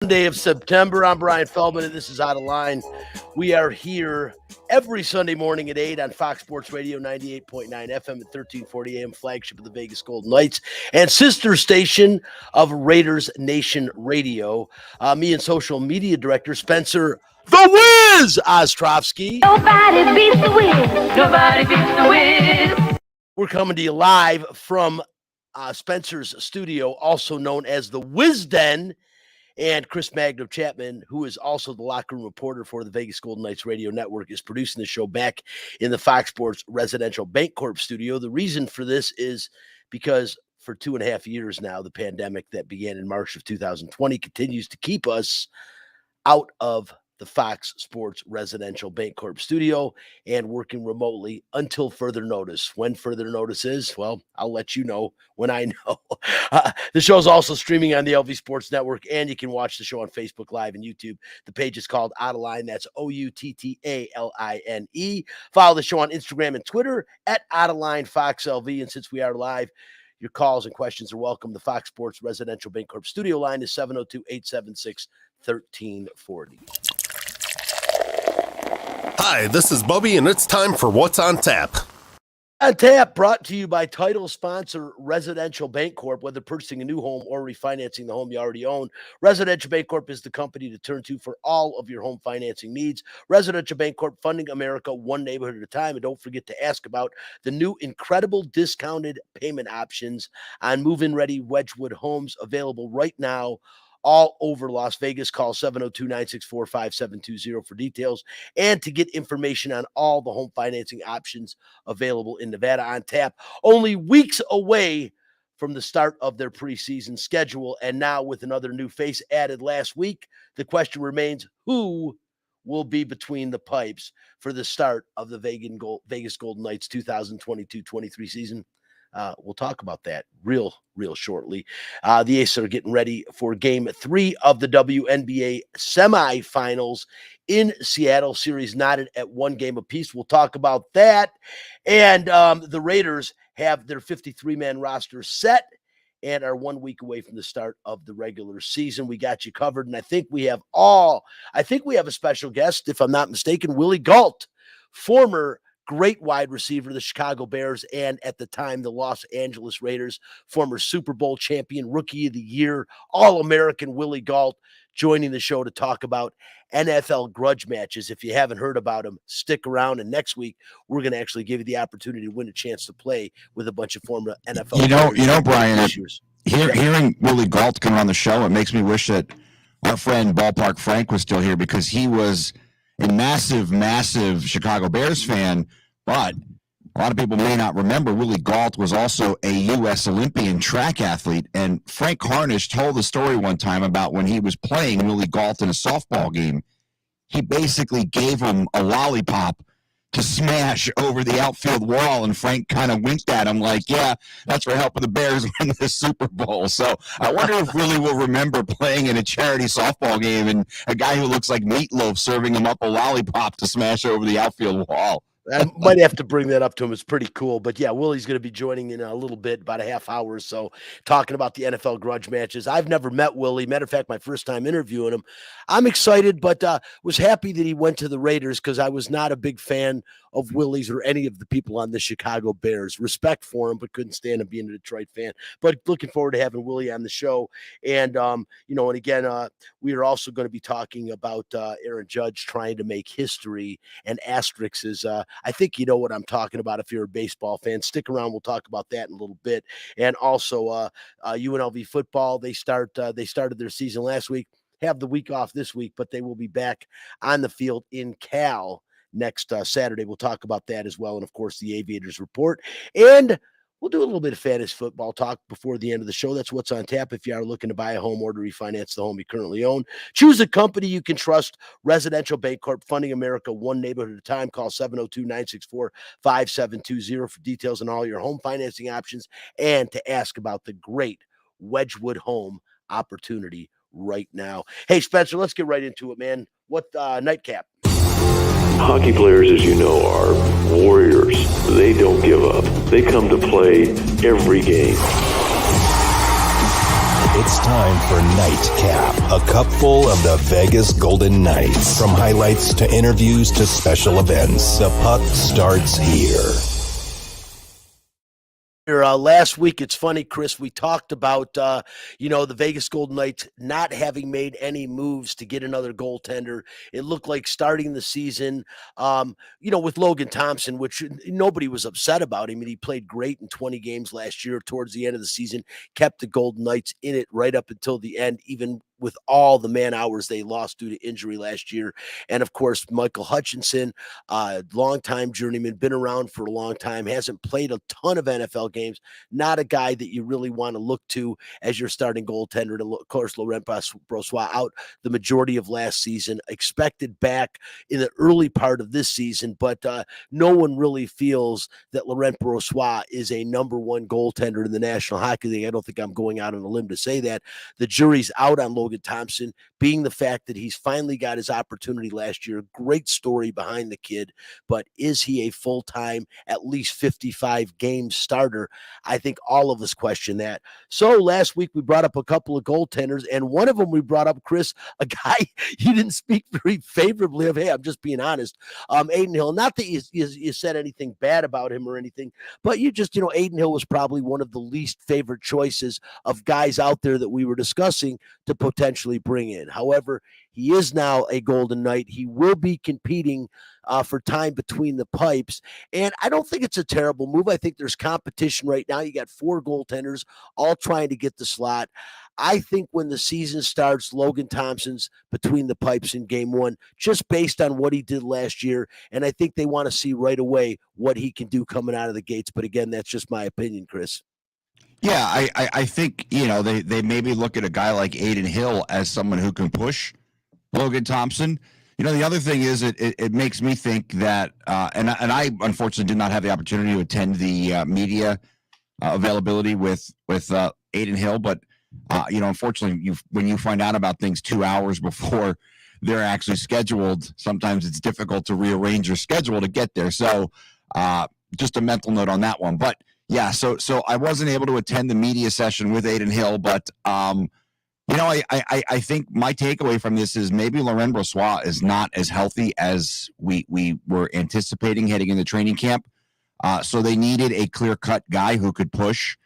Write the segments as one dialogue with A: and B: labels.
A: Day of September. I'm Brian Feldman, and this is Out of Line. We are here every Sunday morning at 8 on Fox Sports Radio 98.9 FM at 1340 AM, flagship of the Vegas Golden Knights, and sister station of Raiders Nation Radio. Me and social media director Spencer The Wiz Ostrovsky.
B: Nobody beats the Wiz. Nobody beats the Wiz.
A: We're coming to you live from Spencer's studio, also known as the Wiz Den. And Chris Magno Chapman, who is also the locker room reporter for the Vegas Golden Knights Radio Network, is producing the show back in the Fox Sports Residential Bancorp studio. The reason for this is because for 2.5 years now, the pandemic that began in March of 2020 continues to keep us out of the Fox Sports Residential Bancorp studio and working remotely until further notice. When further notice is, well, I'll let you know when I know. The show is also streaming on the LV Sports Network, and you can watch the show on Facebook Live and YouTube. The page is called Out of Line. That's OUTTALINE. Follow the show on Instagram and Twitter at Out of Line Fox LV. And since we are live, your calls and questions are welcome. The Fox Sports Residential Bancorp studio line is 702-876-1340.
C: Hi, this is Bubby, and it's time for What's on Tap.
A: On Tap, brought to you by title sponsor Residential Bancorp. Whether purchasing a new home or refinancing the home you already own, Residential Bancorp is the company to turn to for all of your home financing needs. Residential Bancorp, funding America one neighborhood at a time. And don't forget to ask about the new incredible discounted payment options on move-in ready Wedgwood homes available right now all over Las Vegas. Call 702-964-5720 for details and to get information on all the home financing options available in Nevada. On Tap, only weeks away from the start of their preseason schedule. And now with another new face added last week, the question remains, who will be between the pipes for the start of the Vegas Golden Knights 2022-23 season? We'll talk about that real shortly. The Aces are getting ready for Game 3 of the WNBA semifinals in Seattle. Series knotted at 1 game apiece. We'll talk about that. And the Raiders have their 53-man roster set and are 1 week away from the start of the regular season. We got you covered, and I think we have a special guest, if I'm not mistaken, Willie Gault, former great wide receiver, the Chicago Bears, and at the time, the Los Angeles Raiders, former Super Bowl champion, Rookie of the Year, All-American Willie Gault, joining the show to talk about NFL grudge matches. If you haven't heard about them, stick around, and next week, we're going to actually give you the opportunity to win a chance to play with a bunch of former NFL
D: You know, Brian, hearing Willie Gault come on the show, it makes me wish that our friend Ballpark Frank was still here, because he was a massive Chicago Bears fan, but a lot of people may not remember Willie Gault was also a U.S. Olympian track athlete, and Frank Harnish told the story one time about when he was playing Willie Gault in a softball game. He basically gave him a lollipop to smash over the outfield wall, and Frank kind of winked at him like, yeah, that's for helping the Bears win the Super Bowl. So I wonder if Willie will remember playing in a charity softball game and a guy who looks like Meatloaf serving him up a lollipop to smash over the outfield wall.
A: I might have to bring that up to him. It's pretty cool. But yeah, Willie's going to be joining in a little bit, about a half hour or so, talking about the NFL grudge matches. I've never met Willie. Matter of fact, my first time interviewing him. I'm excited, but was happy that he went to the Raiders, because I was not a big fan of Willie's or any of the people on the Chicago Bears. Respect for him, but couldn't stand him being a Detroit fan. But looking forward to having Willie on the show. And, and again, we are also going to be talking about Aaron Judge trying to make history, and asterisks is, I think you know what I'm talking about if you're a baseball fan. Stick around. We'll talk about that in a little bit. And also UNLV football, they started their season last week, have the week off this week, but they will be back on the field in Cal next Saturday. We'll talk about that as well. And of course, the Aviators report, and we'll do a little bit of fantasy football talk before the end of the show. That's what's on tap. If you are looking to buy a home or to refinance the home you currently own, choose a company you can trust. Residential Bancorp, funding America one neighborhood at a time. Call 702-964-5720 for details on all your home financing options and to ask about the great Wedgwood home opportunity right now. Hey, Spencer, let's get right into it, man. What nightcap?
E: Hockey players, as you know, are warriors. They don't give up. They come to play every game.
F: It's time for Nightcap, a cupful of the Vegas Golden Knights. From highlights to interviews to special events, the puck starts here.
A: Last week, it's funny, Chris, we talked about, the Vegas Golden Knights not having made any moves to get another goaltender. It looked like starting the season, with Logan Thompson, which nobody was upset about. I mean, he played great in 20 games last year towards the end of the season, kept the Golden Knights in it right up until the end, even with all the man hours they lost due to injury last year. And of course, Michael Hutchinson, longtime journeyman, been around for a long time, hasn't played a ton of NFL games, not a guy that you really want to look to as your starting goaltender. And of course, Laurent Brossoit out the majority of last season, expected back in the early part of this season, but no one really feels that Laurent Brossoit is a number one goaltender in the National Hockey League. I don't think I'm going out on a limb to say that. The jury's out on Logan Thompson, being the fact that he's finally got his opportunity last year. Great story behind the kid, but is he a full-time, at least 55 game starter? I think all of us question that. So last week we brought up a couple of goaltenders, and one of them we brought up, Chris, a guy you didn't speak very favorably of. Hey, I'm just being honest. Adin Hill, not that you said anything bad about him or anything, but Adin Hill was probably one of the least favorite choices of guys out there that we were discussing to potentially bring in. However, he is now a Golden Knight. He will be competing for time between the pipes. And I don't think it's a terrible move. I think there's competition right now. You got 4 goaltenders all trying to get the slot. I think when the season starts, Logan Thompson's between the pipes in game 1, just based on what he did last year. And I think they want to see right away what he can do coming out of the gates. But again, that's just my opinion, Chris.
D: Yeah, I think, they maybe look at a guy like Adin Hill as someone who can push Logan Thompson. The other thing is it makes me think that, and I unfortunately did not have the opportunity to attend the media availability with Adin Hill, but, unfortunately, when you find out about things 2 hours before they're actually scheduled, sometimes it's difficult to rearrange your schedule to get there. So just a mental note on that one. But yeah, so I wasn't able to attend the media session with Adin Hill, but I think my takeaway from this is maybe Laurent Brossoit is not as healthy as we were anticipating heading into training camp. So they needed a clear-cut guy who could push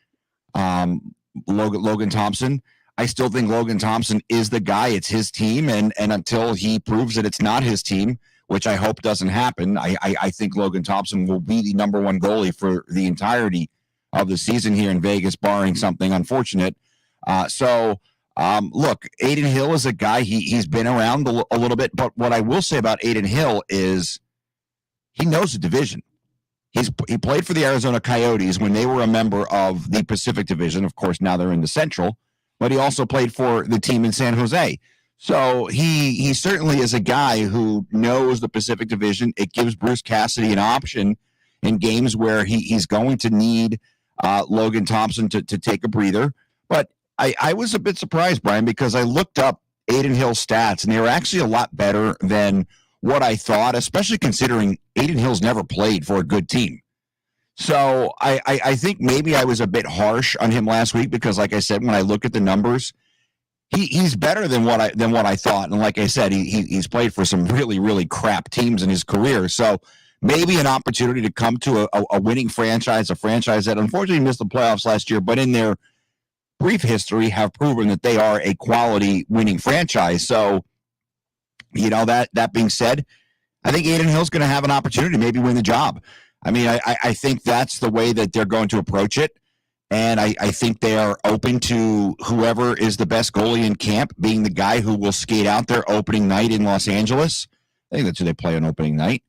D: Logan Thompson. I still think Logan Thompson is the guy. It's his team, and until he proves that it's not his team, which I hope doesn't happen, I think Logan Thompson will be the number one goalie for the entirety of the season here in Vegas, barring something unfortunate. Look, Adin Hill is a guy, he's been around a little bit, but what I will say about Adin Hill is he knows the division. He played for the Arizona Coyotes when they were a member of the Pacific Division. Of course, now they're in the Central, but he also played for the team in San Jose. So he certainly is a guy who knows the Pacific Division. It gives Bruce Cassidy an option in games where he's going to need Logan Thompson to take a breather. But I was a bit surprised, Brian, because I looked up Adin Hill's stats, and they were actually a lot better than what I thought, especially considering Adin Hill's never played for a good team. So I think maybe I was a bit harsh on him last week because, like I said, when I look at the numbers, he's better than what I thought. And like I said, he's played for some really, really crap teams in his career. So maybe an opportunity to come to a winning franchise, a franchise that unfortunately missed the playoffs last year, but in their brief history have proven that they are a quality winning franchise. So, that being said, I think Adin Hill's going to have an opportunity to maybe win the job. I mean, I think that's the way that they're going to approach it. And I think they are open to whoever is the best goalie in camp being the guy who will skate out there opening night in Los Angeles. I think that's who they play on opening night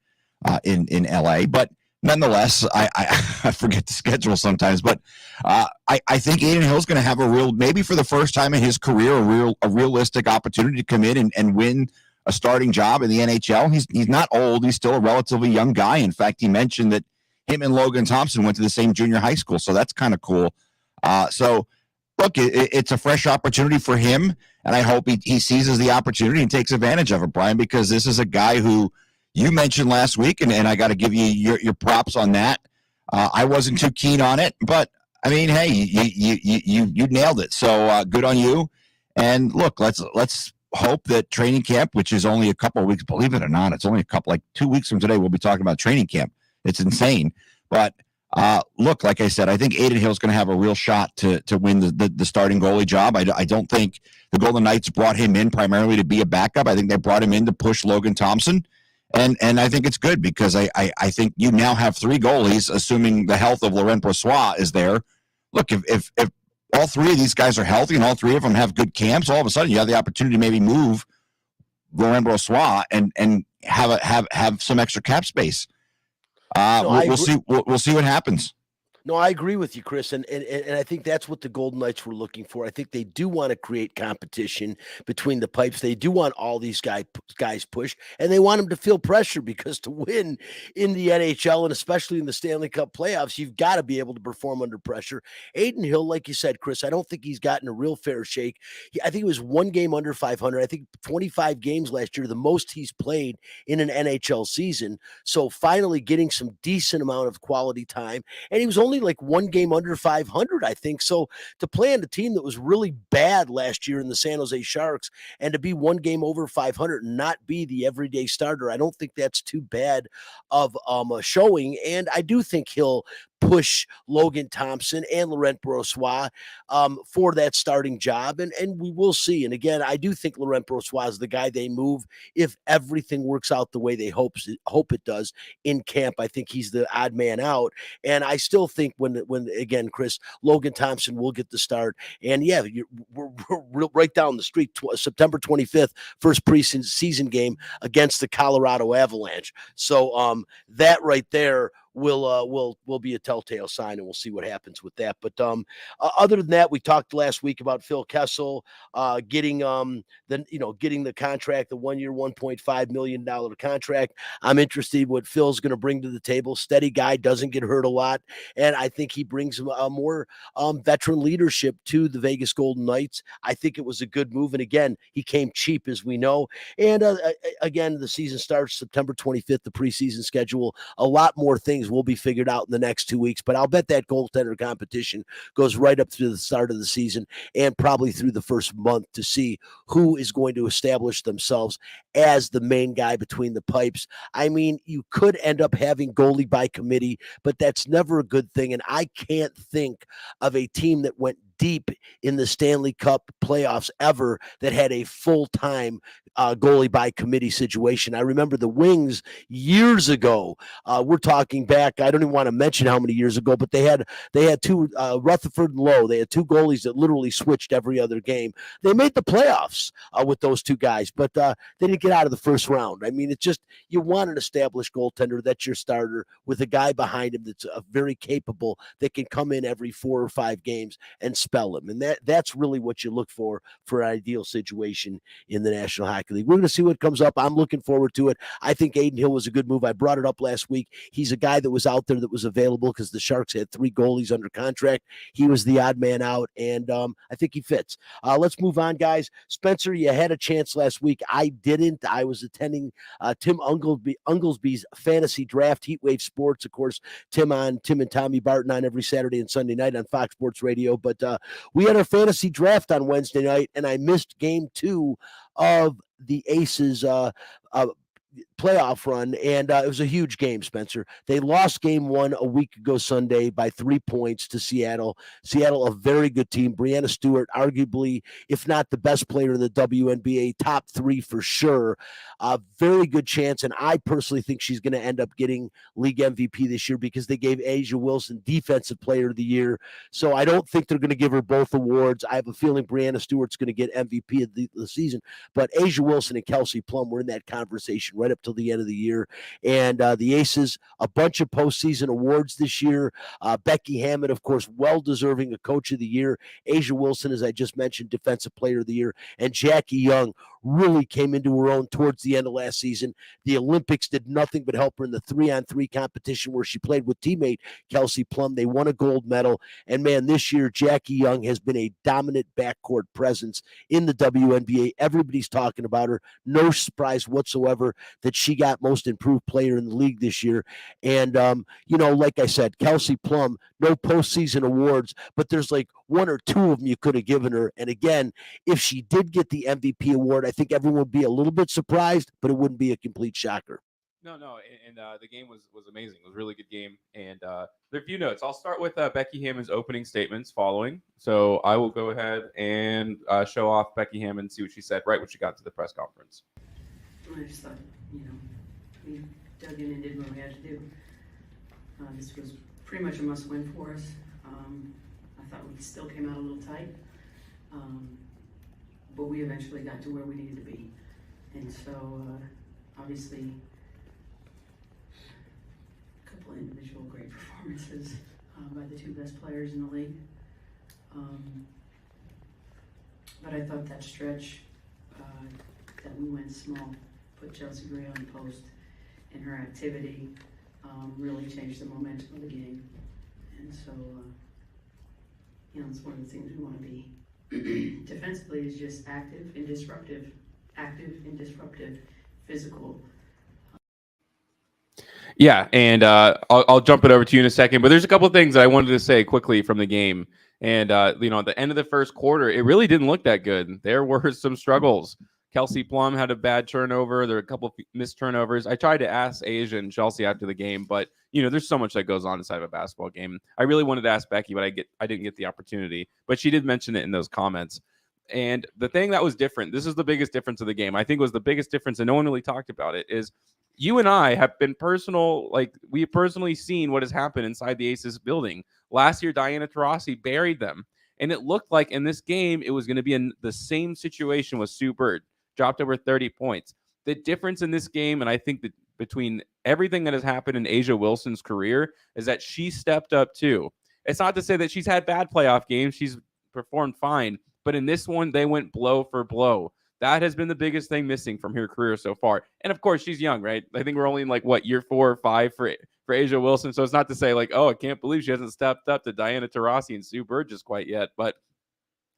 D: in LA. But nonetheless, I forget the schedule sometimes. But I think Adin Hill's going to have maybe for the first time in his career, a realistic opportunity to come in and win a starting job in the NHL. He's not old. He's still a relatively young guy. In fact, he mentioned that him and Logan Thompson went to the same junior high school, so that's kind of cool. So, look, it's a fresh opportunity for him, and I hope he seizes the opportunity and takes advantage of it, Brian, because this is a guy who you mentioned last week, and I got to give you your props on that. I wasn't too keen on it, but I mean, hey, you nailed it. So good on you. And look, let's hope that training camp, which is only a couple of weeks, believe it or not, it's only like 2 weeks from today. We'll be talking about training camp. It's insane. But look, like I said, I think Aiden Hill's going to have a real shot to win the starting goalie job. I don't think the Golden Knights brought him in primarily to be a backup. I think they brought him in to push Logan Thompson. And I think it's good because I think you now have 3 goalies, assuming the health of Laurent Brossoit is there. Look, if all 3 of these guys are healthy and all 3 of them have good camps, all of a sudden you have the opportunity to maybe move Laurent Brossoit and have some extra cap space. We'll see what happens.
A: No, I agree with you, Chris, and I think that's what the Golden Knights were looking for. I think they do want to create competition between the pipes. They do want all these guys pushed, and they want them to feel pressure because to win in the NHL and especially in the Stanley Cup playoffs, you've got to be able to perform under pressure. Aiden Hill, like you said, Chris, I don't think he's gotten a real fair shake. I think it was 1 game under 500. I think 25 games last year, the most he's played in an NHL season. So finally getting some decent amount of quality time, and he was only like 1 game under 500, I think. So to play on a team that was really bad last year in the San Jose Sharks and to be 1 game over 500 and not be the everyday starter, I don't think that's too bad of a showing. And I do think he'll push Logan Thompson and Laurent Brossoit for that starting job. And we will see. And again, I do think Laurent Brossoit is the guy they move if everything works out the way they hope it does in camp. I think he's the odd man out. And I still think when again, Chris, Logan Thompson will get the start. And yeah, we're right down the street, September 25th, first preseason game against the Colorado Avalanche. So that right there will be a telltale sign, and we'll see what happens with that. But other than that, we talked last week about Phil Kessel getting the contract, the 1 year, $1.5 million contract. I'm interested what Phil's going to bring to the table. Steady guy, doesn't get hurt a lot, and I think he brings more veteran leadership to the Vegas Golden Knights. I think it was a good move, and again, he came cheap, as we know. And again, the season starts September 25th. The preseason schedule, a lot more things will be figured out in the next 2 weeks, but I'll bet that goaltender competition goes right up through the start of the season and probably through the first month to see who is going to establish themselves as the main guy between the pipes. I mean, you could end up having goalie by committee, but that's never a good thing. And I can't think of a team that went deep in the Stanley Cup playoffs ever that had a full-time goalie by committee situation. I remember the Wings years ago. We're talking back, I don't even want to mention how many years ago, but they had 2 Rutherford and Lowe. They had 2 goalies that literally switched every other game. They made the playoffs with those 2 guys, but they didn't get out of the first round. I mean, it's just, you want an established goaltender that's your starter with a guy behind him that's very capable that can come in every 4 or 5 games and spell him. And that's really what you look for an ideal situation in the National Hockey League. We're going to see what comes up. I'm looking forward to it. I think Aiden Hill was a good move. I brought it up last week. He's a guy that was out there that was available because the Sharks had 3 goalies under contract. He was the odd man out, and I think he fits. Let's move on, guys. Spencer, you had a chance last week. I didn't. I was attending Tim Unglesby's fantasy draft, Heatwave Sports. Of course, Tim and Tommy Barton on every Saturday and Sunday night on Fox Sports Radio. But we had our fantasy draft on Wednesday night, and I missed game 2 of the Aces playoff run, and it was a huge game, Spencer. They lost game 1 a week ago Sunday by 3 points to Seattle. Seattle, a very good team. Brianna Stewart, arguably, if not the best player in the WNBA, top 3 for sure. A very good chance, and I personally think she's going to end up getting league MVP this year because they gave Asia Wilson Defensive Player of the Year. So I don't think they're going to give her both awards. I have a feeling Brianna Stewart's going to get MVP of the season, but Asia Wilson and Kelsey Plum were in that conversation right up till the end of the year. And the Aces, a bunch of postseason awards this year. Becky Hammond, of course, well-deserving a Coach of the Year. Asia Wilson, as I just mentioned, Defensive Player of the Year. And Jackie Young, really came into her own towards the end of last season. The Olympics did nothing but help her in the 3-on-3 competition where she played with teammate Kelsey Plum. They won a gold medal. And man, this year, Jackie Young has been a dominant backcourt presence in the WNBA. Everybody's talking about her. No surprise whatsoever that she got most improved player in the league this year. And, like I said, Kelsey Plum, no postseason awards, but there's like one or two of them you could have given her. And again, if she did get the MVP award, I think everyone would be a little bit surprised, but it wouldn't be a complete shocker.
G: No, and the game was amazing. It was a really good game, and there are a few notes. I'll start with Becky Hammond's opening statements following. So I will go ahead and show off Becky Hammond, see what she said right when she got to the press conference.
H: I just thought, we dug in and did what we had to do. This was pretty much a must-win for us. I thought we still came out a little tight, but we eventually got to where we needed to be. And so, obviously, a couple of individual great performances by the two best players in the league. But I thought that stretch that we went small, put Chelsea Gray on the post, and her activity really changed the momentum of the game. And so, it's one of the things we want to be. Defensively is just active and disruptive, physical.
G: Yeah, and I'll jump it over to you in a second, but there's a couple of things that I wanted to say quickly from the game. And, at the end of the first quarter, it really didn't look that good. There were some struggles. Kelsey Plum had a bad turnover. There were a couple of missed turnovers. I tried to ask Asia and Chelsea after the game, but, there's so much that goes on inside of a basketball game. I really wanted to ask Becky, but I didn't get the opportunity. But she did mention it in those comments. And the thing that was different, this is the biggest difference of the game, I think was the biggest difference, and no one really talked about it, is you and I have been we have personally seen what has happened inside the Aces building. Last year, Diana Taurasi buried them. And it looked like in this game, it was going to be in the same situation with Sue Bird, dropped over 30 points. The difference in this game, and I think that between everything that has happened in A'ja Wilson's career, is that she stepped up too. It's not to say that she's had bad playoff games. She's performed fine. But in this one, they went blow for blow. That has been the biggest thing missing from her career so far. And of course, she's young, right? I think we're only in year 4 or 5 for A'ja Wilson. So it's not to say I can't believe she hasn't stepped up to Diana Taurasi and Sue Bird just quite yet. But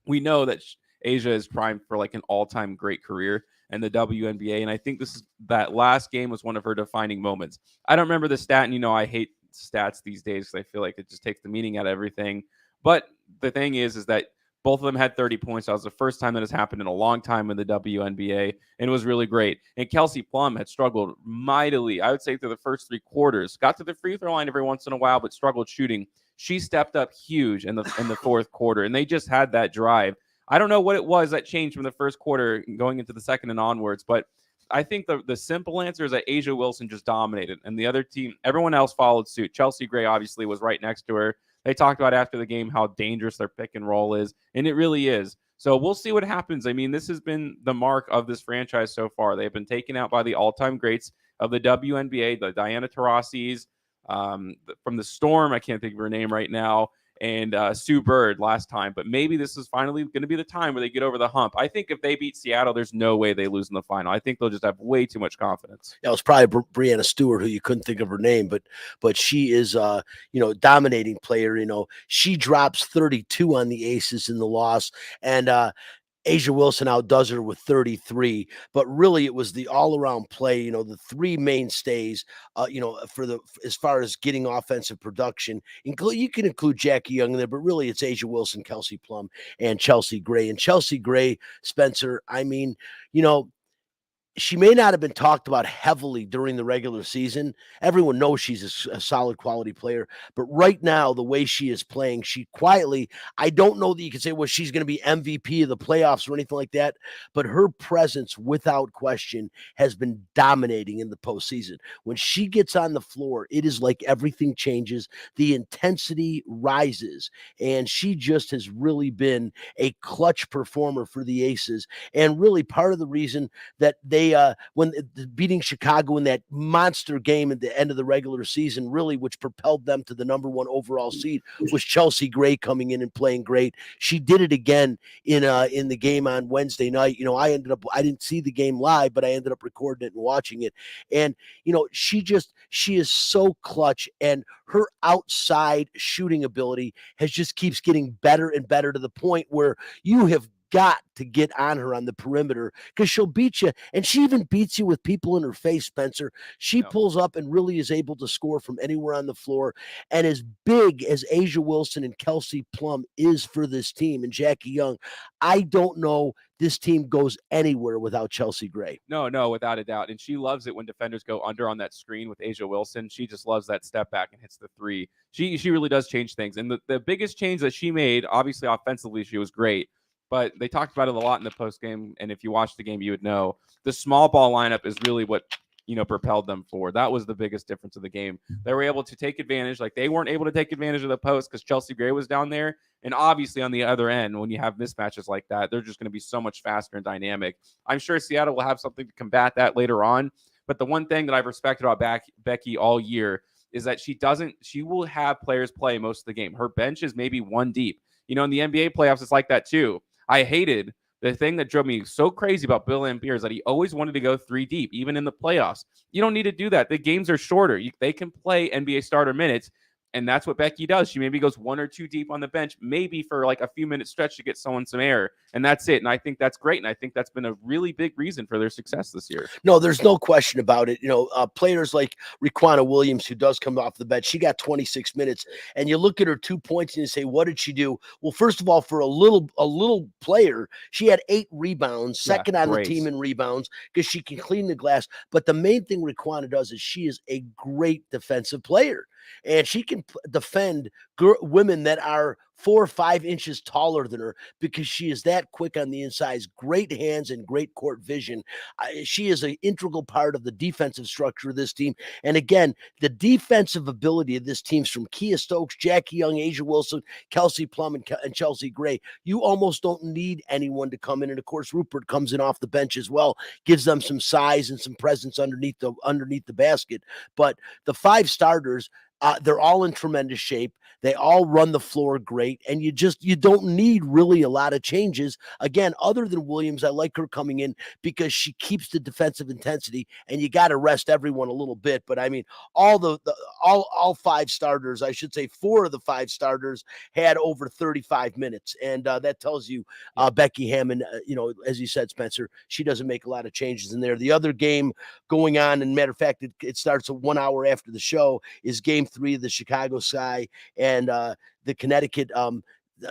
G: we know that A'ja is primed for an all-time great career in the WNBA. And I think that last game was one of her defining moments. I don't remember the stat, and I hate stats these days because I feel like it just takes the meaning out of everything. But the thing is that both of them had 30 points. That was the first time that has happened in a long time in the WNBA, and it was really great. And Kelsey Plum had struggled mightily, I would say, through the first 3 quarters. Got to the free throw line every once in a while, but struggled shooting. She stepped up huge in the fourth quarter, and they just had that drive. I don't know what it was that changed from the first quarter going into the second and onwards, but I think the simple answer is that A'ja Wilson just dominated, and the other team, everyone else followed suit. Chelsea Gray obviously was right next to her. They talked about after the game how dangerous their pick and roll is, and it really is. So we'll see what happens. I mean, this has been the mark of this franchise so far. They've been taken out by the all-time greats of the WNBA, the Diana Taurasi's, from the Storm, I can't think of her name right now, and Sue Bird last time. But maybe this is finally going to be the time where they get over the hump. I think if they beat Seattle, there's no way they lose in the final. I think they'll just have way too much confidence.
A: Yeah, it was probably Brianna Stewart, who you couldn't think of her name, but she is dominating player. She drops 32 on the Aces in the loss, and A'ja Wilson outdoes her with 33, but really it was the all-around play, the 3 mainstays, as far as getting offensive production. You can include Jackie Young in there, but really it's A'ja Wilson, Kelsey Plum, and Chelsea Gray. And Chelsea Gray, Spencer, she may not have been talked about heavily during the regular season. Everyone knows she's a solid quality player, but right now, the way she is playing, she quietly, I don't know that you can say, well, she's going to be MVP of the playoffs or anything like that, but her presence, without question, has been dominating in the postseason. When she gets on the floor, it is like everything changes. The intensity rises, and she just has really been a clutch performer for the Aces, and really part of the reason that they beating Chicago in that monster game at the end of the regular season, really, which propelled them to the number 1 overall seed, was Chelsea Gray coming in and playing great. She did it again in the game on Wednesday night. I didn't see the game live, but I ended up recording it and watching it. And she is so clutch, and her outside shooting ability just keeps getting better and better, to the point where you have got to get on her on the perimeter, because she'll beat you. And she even beats you with people in her face, Spencer. She pulls up and really is able to score from anywhere on the floor. And as big as Asia Wilson and Kelsey Plum is for this team, and Jackie Young, I don't know this team goes anywhere without Chelsea Gray.
G: No, without a doubt. And she loves it when defenders go under on that screen with Asia Wilson. She just loves that step back and hits the three. She really does change things. And the biggest change that she made, obviously offensively, she was great. But they talked about it a lot in the post game, and if you watched the game, you would know the small ball lineup is really what propelled them forward. That was the biggest difference of the game. They were able to take advantage, like they weren't able to take advantage of the post because Chelsea Gray was down there. And obviously, on the other end, when you have mismatches like that, they're just going to be so much faster and dynamic. I'm sure Seattle will have something to combat that later on. But the one thing that I've respected about Becky all year is that she will have players play most of the game. Her bench is maybe 1 deep. In the NBA playoffs, it's like that too. I hated the thing that drove me so crazy about Bill Laimbeer is that he always wanted to go 3 deep, even in the playoffs. You don't need to do that. The games are shorter. They can play NBA starter minutes, and that's what Becky does. She maybe goes 1 or 2 deep on the bench, maybe for like a few minute stretch to get someone some air, and that's it. And I think that's great, and I think that's been a really big reason for their success this year.
A: No, there's no question about it. Players like Riquna Williams, who does come off the bench, she got 26 minutes, and you look at her 2 points and you say, what did she do? Well, first of all, for a little player, she had 8 rebounds, second on the team in rebounds, because she can clean the glass. But the main thing Riquna does is she is a great defensive player, and she can defend women that are 4 or 5 inches taller than her, because she is that quick on the inside, great hands and great court vision. She is an integral part of the defensive structure of this team. And again, the defensive ability of this team is from Kia Stokes, Jackie Young, Asia Wilson, Kelsey Plum, and Chelsea Gray. You almost don't need anyone to come in. And of course, Rupert comes in off the bench as well, gives them some size and some presence underneath the basket. But the 5 starters, they're all in tremendous shape. They all run the floor great, and you don't need really a lot of changes. Again, other than Williams, I like her coming in because she keeps the defensive intensity, and you got to rest everyone a little bit. But I mean, all 5 starters, I should say 4 of the 5 starters had over 35 minutes, and that tells you Becky Hammond, as you said, Spencer, she doesn't make a lot of changes in there. The other game going on, and matter of fact, it starts 1 hour after the show, is Game 3 of the Chicago Sky and the Connecticut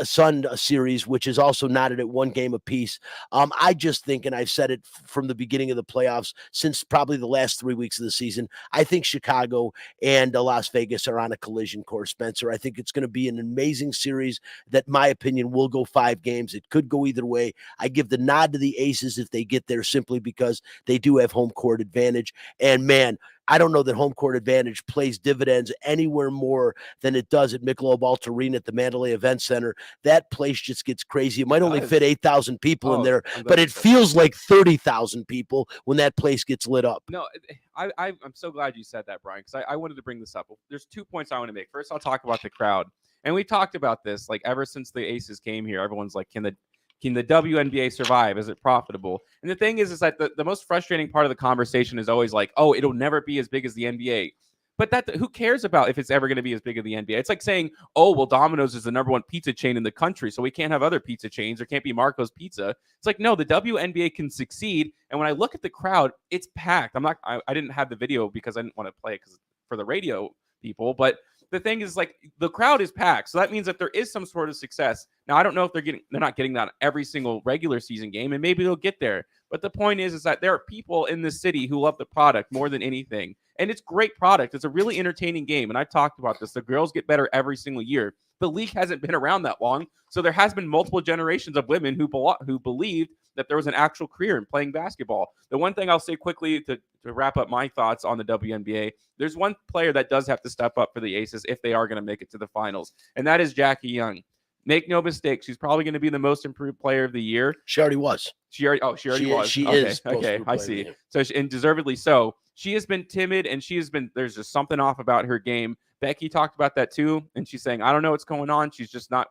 A: Sun series, which is also knotted at 1 game apiece. I just think, and I've said it from the beginning of the playoffs, since probably the last 3 weeks of the season, I think Chicago and Las Vegas are on a collision course, Spencer. I think it's going to be an amazing series that, in my opinion, will go 5 games. It could go either way. I give the nod to the Aces if they get there, simply because they do have home court advantage. And man, I don't know that home court advantage plays dividends anywhere more than it does at Michelob Ultra Arena at the Mandalay Event Center. That place just gets crazy. It might only fit 8,000 people in there, but it feels like 30,000 people when that place gets lit up.
G: No, I'm so glad you said that, Brian, because I wanted to bring this up. There's 2 points I want to make. First, I'll talk about the crowd. And we talked about this, like, ever since the Aces came here, everyone's like, can the WNBA survive? Is it profitable? And the thing is that the most frustrating part of the conversation is always like, oh, it'll never be as big as the NBA. But who cares about if it's ever going to be as big as the NBA? It's like saying, oh, well, Domino's is the #1 pizza chain in the country, so we can't have other pizza chains. There can't be Marco's Pizza. It's like, no, the WNBA can succeed. And when I look at the crowd, it's packed. I didn't have the video because I didn't want to play it for the radio people, but the thing is, like, the crowd is packed, so that means that there is some sort of success. Now, I don't know if they're not getting that every single regular season game, and maybe they'll get there. But the point is that there are people in this city who love the product more than anything, and it's great product. It's a really entertaining game, and I've talked about this. The girls get better every single year. The league hasn't been around that long, so there has been multiple generations of women who believed that there was an actual career in playing basketball. The one thing I'll say quickly to wrap up my thoughts on the WNBA, there's one player that does have to step up for the Aces if they are going to make it to the finals, and that is Jackie Young. Make no mistake, she's probably going to be the most improved player of the year.
A: She already was.
G: She already was.
A: She
G: Okay,
A: is most
G: okay,
A: improved
G: I
A: player of the
G: see.
A: year.
G: So, and deservedly so. She has been timid, and there's just something off about her game. Becky talked about that too, and she's saying, I don't know what's going on. She's just not,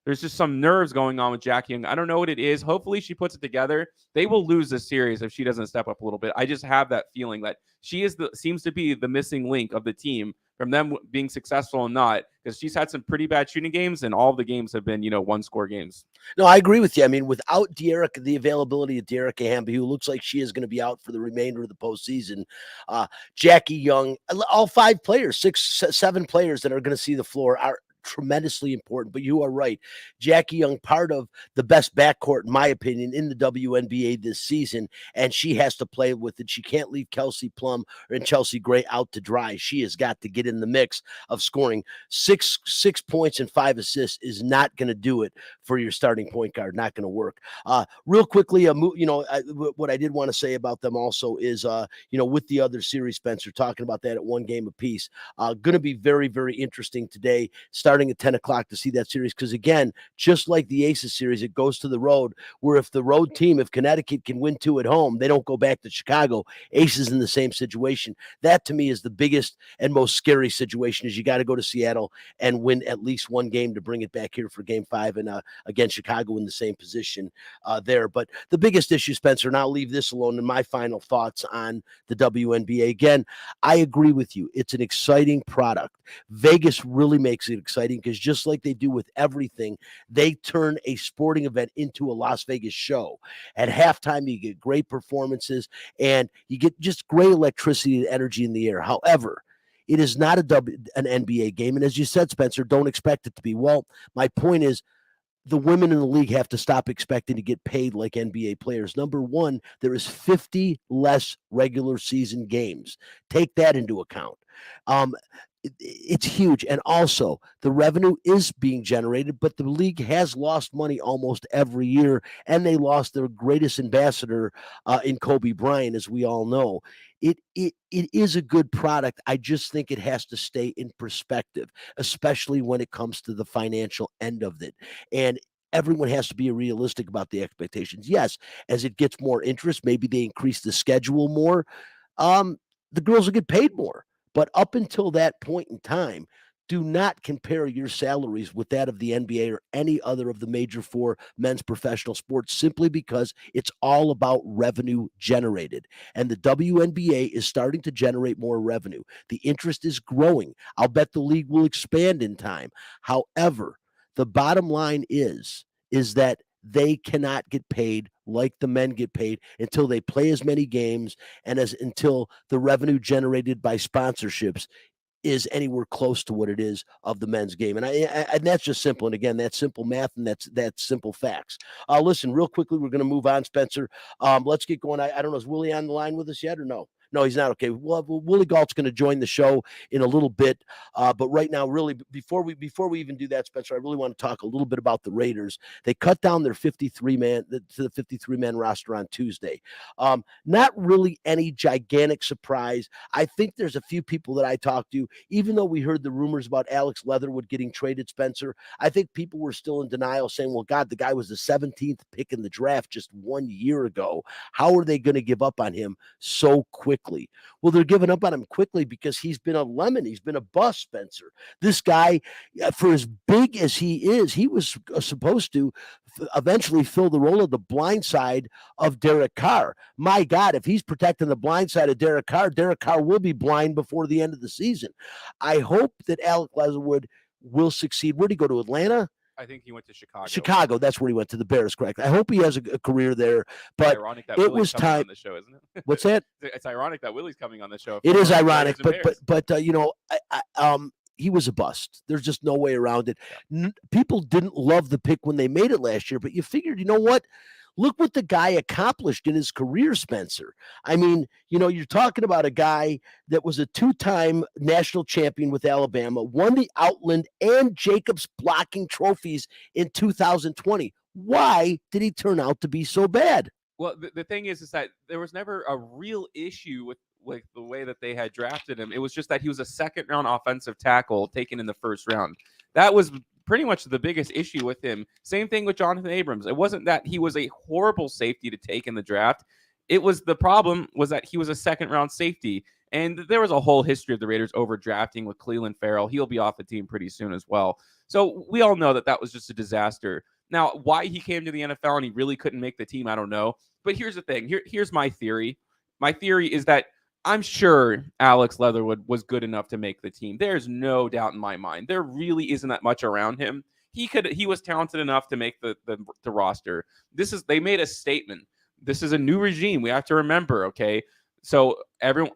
G: there's just some nerves going on with Jackie Young. I don't know what it is. Hopefully she puts it together. They will lose this series if she doesn't step up a little bit. I just have that feeling that she seems to be the missing link of the team from them being successful and not, because she's had some pretty bad shooting games, and all of the games have been, one-score games.
A: No, I agree with you. I mean, without the availability of Dearica Hamby, who looks like she is going to be out for the remainder of the postseason, Jackie Young, all 5 players, 7 players that are going to see the floor are tremendously important. But you are right. Jackie Young, part of the best backcourt, in my opinion, in the WNBA this season, and she has to play with it. She can't leave Kelsey Plum and Chelsea Gray out to dry. She has got to get in the mix of scoring. 6 points and 5 assists is not going to do it for your starting point guard. Not going to work. Real quickly, what I did want to say about them also is, with the other series, Spencer, talking about that at 1 game apiece, going to be very, very interesting today, starting at 10 o'clock to see that series. Because again, just like the Aces series, it goes to the road, where if the road team, if Connecticut can win 2 at home, they don't go back to Chicago. Aces in the same situation. That to me is the biggest and most scary situation, is you got to go to Seattle and win at least 1 game to bring it back here for game 5. And again, Chicago in the same position there. But the biggest issue, Spencer, and I'll leave this alone in my final thoughts on the WNBA. Again, I agree with you. It's an exciting product. Vegas really makes it exciting, because just like they do with everything, they turn a sporting event into a Las Vegas show. At halftime, you get great performances, and you get just great electricity and energy in the air. However, it is not an NBA game. And as you said, Spencer, don't expect it to be. Well, my point is, the women in the league have to stop expecting to get paid like NBA players. Number one, there is 50 less regular season games. Take that into account. It's huge. And also, the revenue is being generated, but the league has lost money almost every year, and they lost their greatest ambassador in Kobe Bryant, as we all know. It is a good product. I just think it has to stay in perspective, especially when it comes to the financial end of it. And everyone has to be realistic about the expectations. Yes, as it gets more interest, maybe they increase the schedule more. The girls will get paid more. But up until that point in time, do not compare your salaries with that of the NBA or any other of the major 4 men's professional sports, simply because it's all about revenue generated. And the WNBA is starting to generate more revenue. The interest is growing. I'll bet the league will expand in time. However, the bottom line is that they cannot get paid like the men get paid until they play as many games, and until the revenue generated by sponsorships is anywhere close to what it is of the men's game. And that's just simple. And again, that's simple math, and that's simple facts. Listen, real quickly, we're going to move on, Spencer. Let's get going. I don't know, is Willie on the line with us yet or no? No, he's not. Okay. Well, Willie Galt's going to join the show in a little bit. But right now, really, before we even do that, Spencer, I really want to talk a little bit about the Raiders. They cut down their 53-man to the 53-man roster on Tuesday. Not really any gigantic surprise. I think there's a few people that I talked to, even though we heard the rumors about Alex Leatherwood getting traded, Spencer, I think people were still in denial, saying, well, God, the guy was the 17th pick in the draft just 1 year ago. How are they going to give up on him so quickly? Well, they're giving up on him quickly because he's been a lemon. He's been a bust, Spencer. This guy, for as big as he is, he was supposed to eventually fill the role of the blind side of Derek Carr. My God, if he's protecting the blind side of Derek Carr will be blind before the end of the season. I hope that Alex Leatherwood will succeed. Where'd he go, to Atlanta?
G: I think he went to Chicago.
A: Chicago, that's where he went, to the Bears, correct. I hope he has a career there. But
G: it's ironic that
A: it
G: Willie's
A: was
G: coming
A: time
G: on the show, isn't it?
A: What's that?
G: It's ironic that Willie's coming on the show.
A: It is ironic, but he was a bust. There's just no way around it. People didn't love the pick when they made it last year, but you figured, you know what? Look what the guy accomplished in his career, Spencer. I mean, you're talking about a guy that was a 2-time national champion with Alabama, won the Outland and Jacobs blocking trophies in 2020. Why did he turn out to be so bad?
G: Well, the thing is that there was never a real issue with the way that they had drafted him. It was just that he was a 2nd-round offensive tackle taken in the 1st round. That was pretty much the biggest issue with him. Same thing with Jonathan Abrams. It wasn't that he was a horrible safety to take in the draft. It was the problem was that he was a second-round safety. And there was a whole history of the Raiders overdrafting with Cleveland Farrell. He'll be off the team pretty soon as well. So we all know that that was just a disaster. Now, why he came to the NFL and he really couldn't make the team, I don't know. But here's the thing. Here's my theory. My theory is that I'm sure Alex Leatherwood was good enough to make the team. There's no doubt in my mind. There really isn't that much around him. He was talented enough to make the roster. They made a statement. This is a new regime. We have to remember, okay? So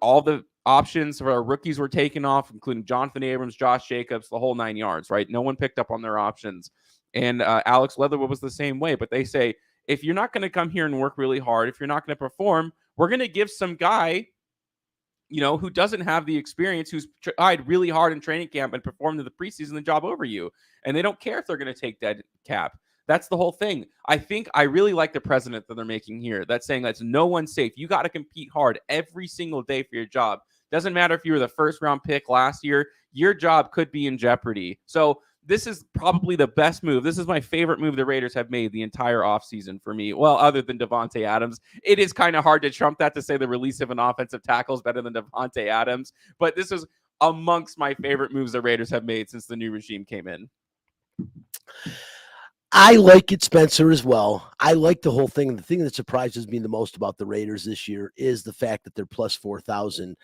G: all the options for our rookies were taken off, including Jonathan Abrams, Josh Jacobs, the whole 9 yards, right? No one picked up on their options. And Alex Leatherwood was the same way. But they say, if you're not going to come here and work really hard, if you're not going to perform, we're going to give some guy, who doesn't have the experience, who's tried really hard in training camp and performed in the preseason, the job over you. And they don't care if they're going to take dead cap. That's the whole thing. I really like the precedent that they're making here. That's saying that's no one safe. You got to compete hard every single day for your job. Doesn't matter if you were the first round pick last year, your job could be in jeopardy. So this is probably the best move. This is my favorite move the Raiders have made the entire offseason for me. Well, other than Devontae Adams. It is kind of hard to trump that, to say the release of an offensive tackle is better than Devontae Adams. But this is amongst my favorite moves the Raiders have made since the new regime came in.
A: I like it, Spencer, as well. I like the whole thing. The thing that surprises me the most about the Raiders this year is the fact that they're plus 4,000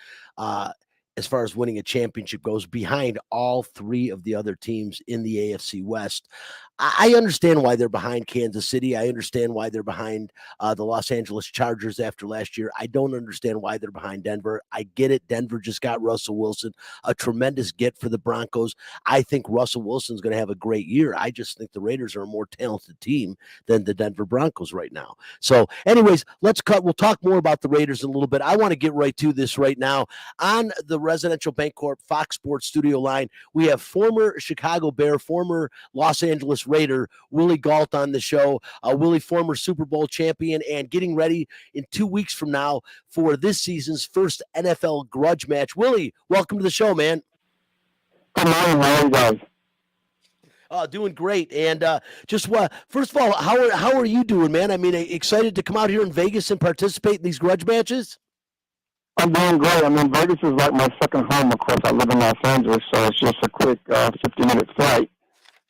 A: as far as winning a championship goes, behind all three of the other teams in the AFC West. I understand why they're behind Kansas City. I understand why they're behind the Los Angeles Chargers after last year. I don't understand why they're behind Denver. I get it. Denver just got Russell Wilson, a tremendous get for the Broncos. I think Russell Wilson's going to have a great year. I just think the Raiders are a more talented team than the Denver Broncos right now. So anyways, let's cut. We'll talk more about the Raiders in a little bit. I want to get right to this right now. On the Residential Bancorp Fox Sports studio line, we have former Chicago Bear, former Los Angeles Raider, Willie Gault on the show. Willie, former Super Bowl champion, and getting ready in 2 weeks from now for this season's first NFL grudge match. Willie, welcome to the show, man.
I: Good morning, how are you guys?
A: Doing great. And first of all, how are you doing, man? I mean, excited to come out here in Vegas and participate in these grudge matches?
I: I'm doing great. I mean, Vegas is like my second home. Of course, I live in Los Angeles, so it's just a quick 50-minute flight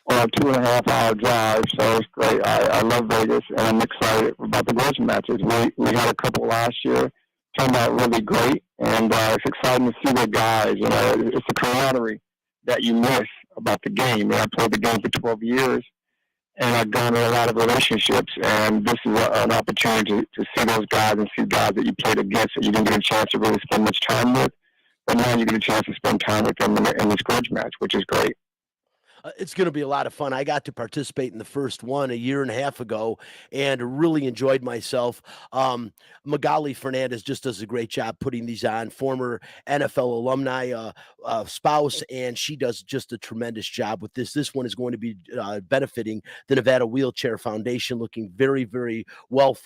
I: or a 2.5-hour drive, so it's great. I love Vegas, and I'm excited about the grudge matches. We had a couple last year, turned out really great, and it's exciting to see the guys. It's the camaraderie that you miss about the game. I played the game for 12 years, and I've gone in a lot of relationships, and this is an opportunity to see those guys and see guys that you played against that you didn't get a chance to really spend much time with, but now you get a chance to spend time with them in this grudge match, which is great.
A: It's going to be a lot of fun. I got to participate in the first one a year and a half ago and really enjoyed myself. Magali Fernandez just does a great job putting these on, former NFL alumni spouse, and she does just a tremendous job with this. This one is going to be benefiting the Nevada Wheelchair Foundation, looking very, very well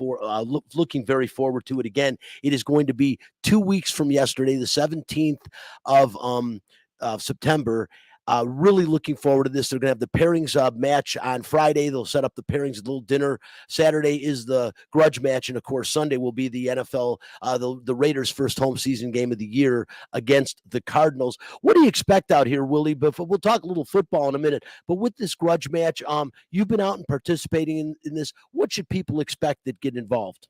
A: looking very forward to it. Again, it is going to be 2 weeks from yesterday, the 17th of September. Really looking forward to this. They're going to have the pairings match on Friday. They'll set up the pairings, a little dinner. Saturday is the grudge match. And, of course, Sunday will be the NFL, the Raiders' first home season game of the year against the Cardinals. What do you expect out here, Willie? But we'll talk a little football in a minute. But with this grudge match, you've been out and participating in this. What should people expect that get involved?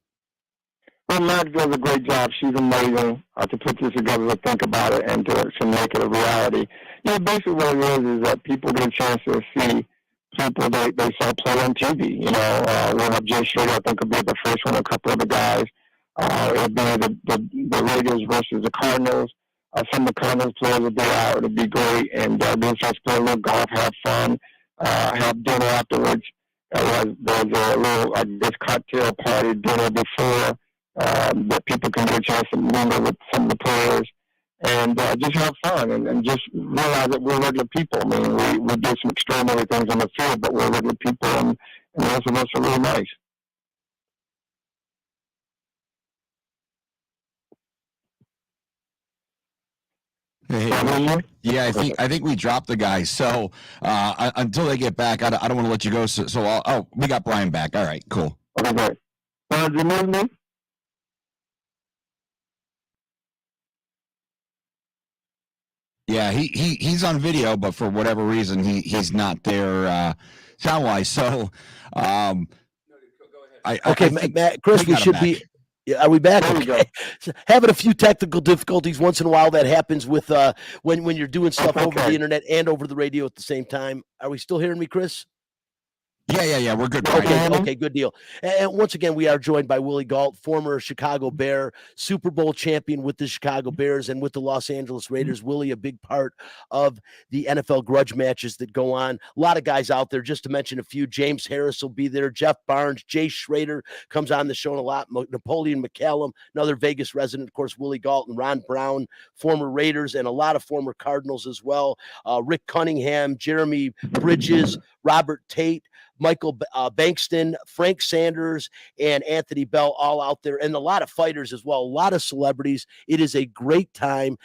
I: Well, Mag does a great job. She's amazing to put this together, to think about it, and to make it a reality. Basically what it is that people get a chance to see people they saw play on TV. We'll have Jay Schroeder, I think, will be the first one, a couple of the guys. It'll be the Raiders versus the Cardinals. Some of the Cardinals players will be out. It'll be great. And we'll just play a little golf, have fun, have dinner afterwards. There's a little, cocktail party dinner before. That people can get a chance to mingle with some of the players and just have fun and just realize that we're regular people. I mean, we do some extraordinary things on the field, but we're regular people, and most of us are really nice.
D: Hey,
I: Yeah,
D: yeah, I think we dropped the guy. So until they get back, I don't want to let you go. So we got Brian back. All right, cool.
I: Okay, great. Did you move me?
D: Yeah, he's on video, but for whatever reason he's not there sound wise. So
A: Okay,
D: I think
A: Matt, Chris, we should be. Yeah, are we back?
I: There we
A: Okay. So, having a few technical difficulties once in a while. That happens with when you're doing stuff over the internet and over the radio at the same time. Are we still hearing me, Chris?
D: Yeah. We're good. Brian.
A: Okay, good deal. And once again, we are joined by Willie Gault, former Chicago Bear, Super Bowl champion with the Chicago Bears and with the Los Angeles Raiders. Willie, a big part of the NFL grudge matches that go on. A lot of guys out there, just to mention a few. James Harris will be there. Jeff Barnes, Jay Schrader comes on the show a lot. Napoleon McCallum, another Vegas resident, of course, Willie Gault and Ron Brown, former Raiders, and a lot of former Cardinals as well. Rick Cunningham, Jeremy Bridges, Robert Tate, Michael Bankston, Frank Sanders, and Anthony Bell all out there, and a lot of fighters as well, a lot of celebrities. It is a great time.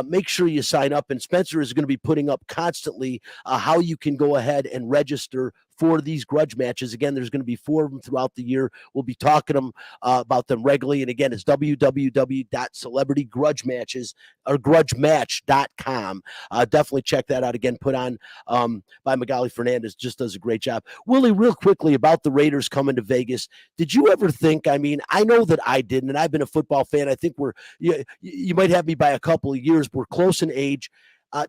A: Make sure you sign up, and Spencer is going to be putting up constantly how you can go ahead and register for these grudge matches. Again, there's going to be 4 of them throughout the year. We'll be talking about them regularly. And again, it's www.celebritygrudgematches or grudgematch.com. Definitely check that out. Again, put on by Magali Fernandez, just does a great job. Willie, real quickly about the Raiders coming to Vegas. Did you ever think, I mean, I know that I didn't, and I've been a football fan. I think you might have me by a couple of years. We're close in age.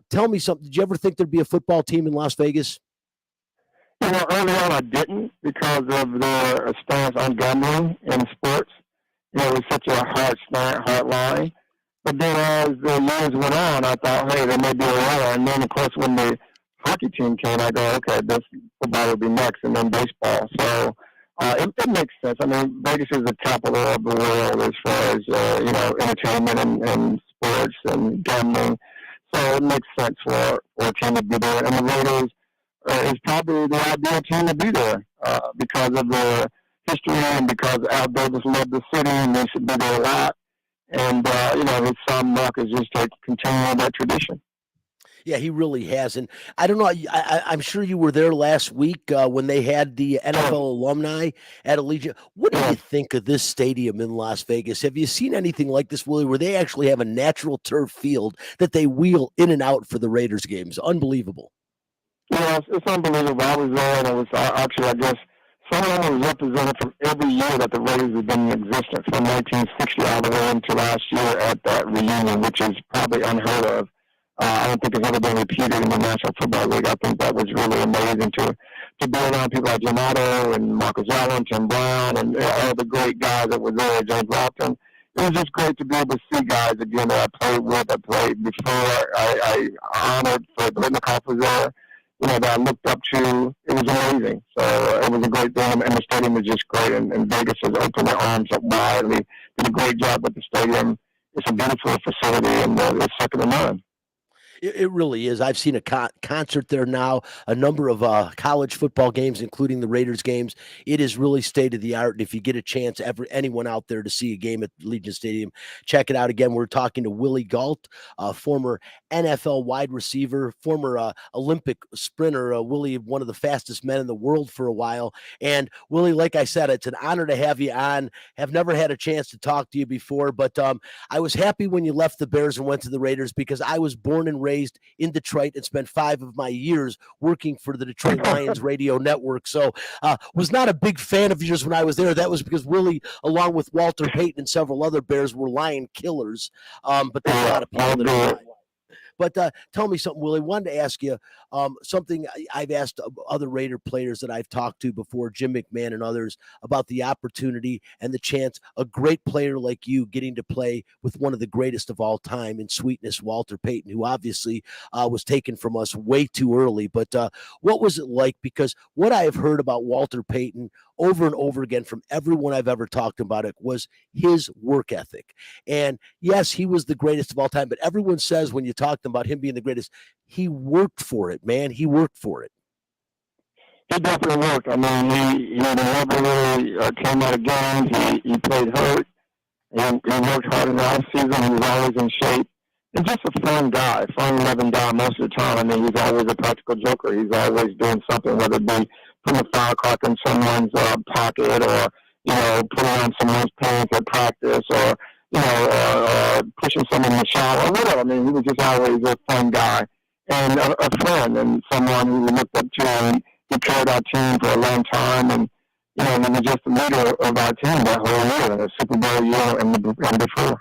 A: Tell me something. Did you ever think there'd be a football team in Las Vegas?
I: You know, early on I didn't because of their stance on gambling in sports. You know, it was such a hard line. But then as the years went on, I thought, hey, there may be a winner. And then, of course, when the hockey team came, I go, okay, this football will be next, and then baseball. So it makes sense. I mean, Vegas is the capital of the world as far as, entertainment and sports and gambling. So it makes sense for a team to be there. And the Raiders is probably the ideal team to be there because of the history and because Al Davis loved the city and they should be there a lot. And, his son Marcus just to continue that tradition.
A: Yeah, he really has. And I don't know, I'm sure you were there last week when they had the NFL alumni at Allegiant. What do you think of this stadium in Las Vegas? Have you seen anything like this, Willie, where they actually have a natural turf field that they wheel in and out for the Raiders games? Unbelievable.
I: Yeah, it's unbelievable. I was there, and it was actually, I guess, someone was represented from every year that the Raiders have been in existence, from 1960 all the way into last year at that reunion, which is probably unheard of. I don't think it's ever been repeated in the National Football League. I think that was really amazing to be around people like Jim Otto and Marcus Allen, Tim Brown, and all the great guys that were there, James Lofton. It was just great to be able to see guys again that I played with, I played before. I honored Fred Litnikoff was there. That I looked up to. It was amazing. So it was a great thing, and the stadium was just great. And Vegas has opened their arms up widely. Did a great job with the stadium. It's a beautiful facility, and it's second to none.
A: It really is. I've seen a concert there now, a number of college football games, including the Raiders games. It is really state of the art. And if you get a chance, anyone out there to see a game at Legion Stadium, check it out. Again, we're talking to Willie Gault, former NFL wide receiver, former Olympic sprinter. Willie, one of the fastest men in the world for a while. And Willie, like I said, it's an honor to have you on. Have never had a chance to talk to you before, but I was happy when you left the Bears and went to the Raiders because I was born and raised in Detroit and spent 5 of my years working for the Detroit Lions radio network. So was not a big fan of yours when I was there. That was because Willie, along with Walter Payton and several other Bears, were Lion killers. But there's a lot of people that are. But tell me something, Willie. Wanted to ask you something I've asked other Raider players that I've talked to before, Jim McMahon and others, about the opportunity and the chance, a great player like you getting to play with one of the greatest of all time in sweetness, Walter Payton, who obviously was taken from us way too early. But what was it like? Because what I have heard about Walter Payton over and over again from everyone I've ever talked about it was his work ethic. And yes, he was the greatest of all time, but everyone says when you talk about him being the greatest, he worked for it, man. He worked for it.
I: He definitely worked. I mean, he never really came out of games. He played hurt. He worked hard in the off season. He was always in shape. and just a fun guy, fun-loving guy most of the time. I mean, he's always a practical joker. He's always doing something, whether it be putting a firecracker in someone's pocket, or putting on someone's pants at practice, or or pushing someone in the shower, or whatever. I mean, he was just always a fun guy and a friend and someone who we looked up to. And he carried our team for a long time, and he was just the leader of our team that whole year, the Super Bowl year and before.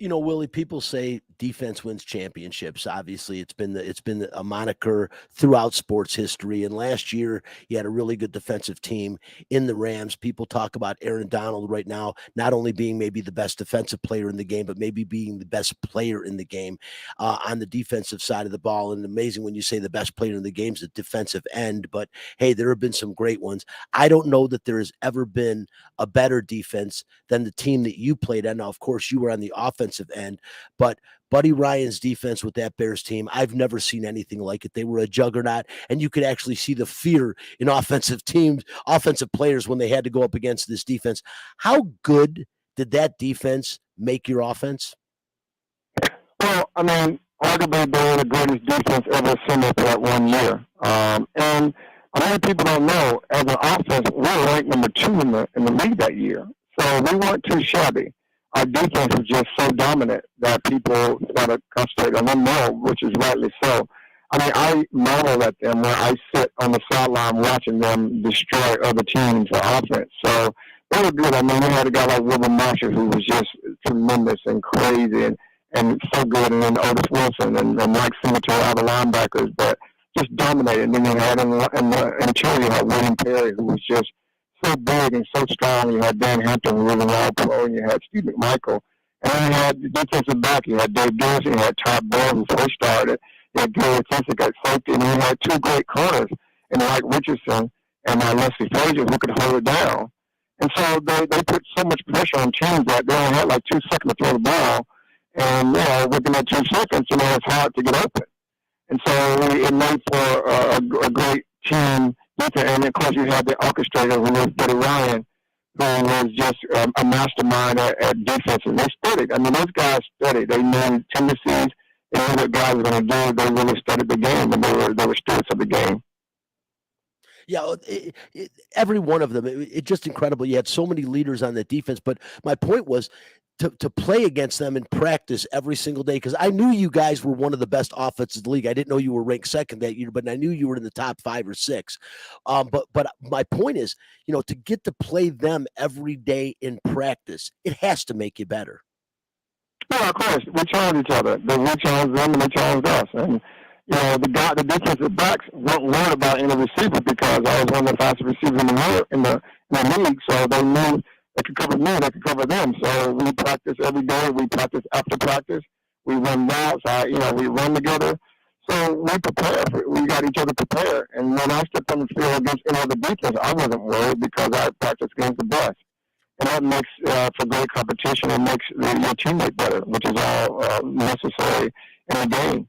A: Willie, people say defense wins championships. Obviously, it's been a moniker throughout sports history. And last year, you had a really good defensive team in the Rams. People talk about Aaron Donald right now, not only being maybe the best defensive player in the game, but maybe being the best player in the game on the defensive side of the ball. And amazing when you say the best player in the game is the defensive end. But hey, there have been some great ones. I don't know that there has ever been a better defense than the team that you played on. Now, of course, you were on the offensive end, but Buddy Ryan's defense with that Bears team, I've never seen anything like it. They were a juggernaut, and you could actually see the fear in offensive players when they had to go up against this defense. How good did that defense make your offense?
I: Well, I mean, arguably they were the greatest defense ever assembled for that 1 year. And a lot of people don't know, as an offense, we were ranked number 2 in the league that year. So we weren't too shabby. Our defense was just so dominant that people started concentrating on them more, which is rightly so. I mean, I marvel at them where I sit on the sideline watching them destroy other teams' offense. So they were good. I mean, we had a guy like Wilbur Marshall who was just tremendous and crazy and so good, and then Otis Wilson and Mike Singletary, all the linebackers, but just dominated. And then you had in the interior, you had William Perry, who was just so big and so strong. You had Dan Hampton, who was an all-pro, and you had Steve McMichael. And then you had the defensive back. You had Dave Garrison, you had Todd Bell, who first started. You had Gary Tissick at safety, and you had 2 great corners, and Mike Richardson and Leslie Frazier, who could hold it down. And so they put so much pressure on teams that they only had like 2 seconds to throw the ball. And, within that 2 seconds, it's hard to get open. And so it made for a great team. And, of course, you had the orchestrator, who was Buddy Ryan, who was just a mastermind at defense. And they studied. I mean, those guys studied. They knew tendencies. They knew what guys were going to do. They really studied the game, and they were stewards of the game.
A: Yeah, every one of them, it's just incredible. You had so many leaders on the defense, but my point was to play against them in practice every single day, because I knew you guys were one of the best offenses in the league. I didn't know you were ranked second that year, but I knew you were in the top 5 or 6. But my point is, to get to play them every day in practice, it has to make you better.
I: Yeah, of course. We challenge each other. We challenge them, and they challenge us. And the defensive backs weren't worried about any receiver, because I was one of the fastest receivers in the league. So they knew they could cover me, they could cover them. So we practice every day. We practice after practice. We run routes. We run together. So we prepare. We got each other prepared. And when I stepped on the field against any other defense, I wasn't worried, because I practiced against the best. And that makes for great competition and makes your teammate better, which is all necessary in the game.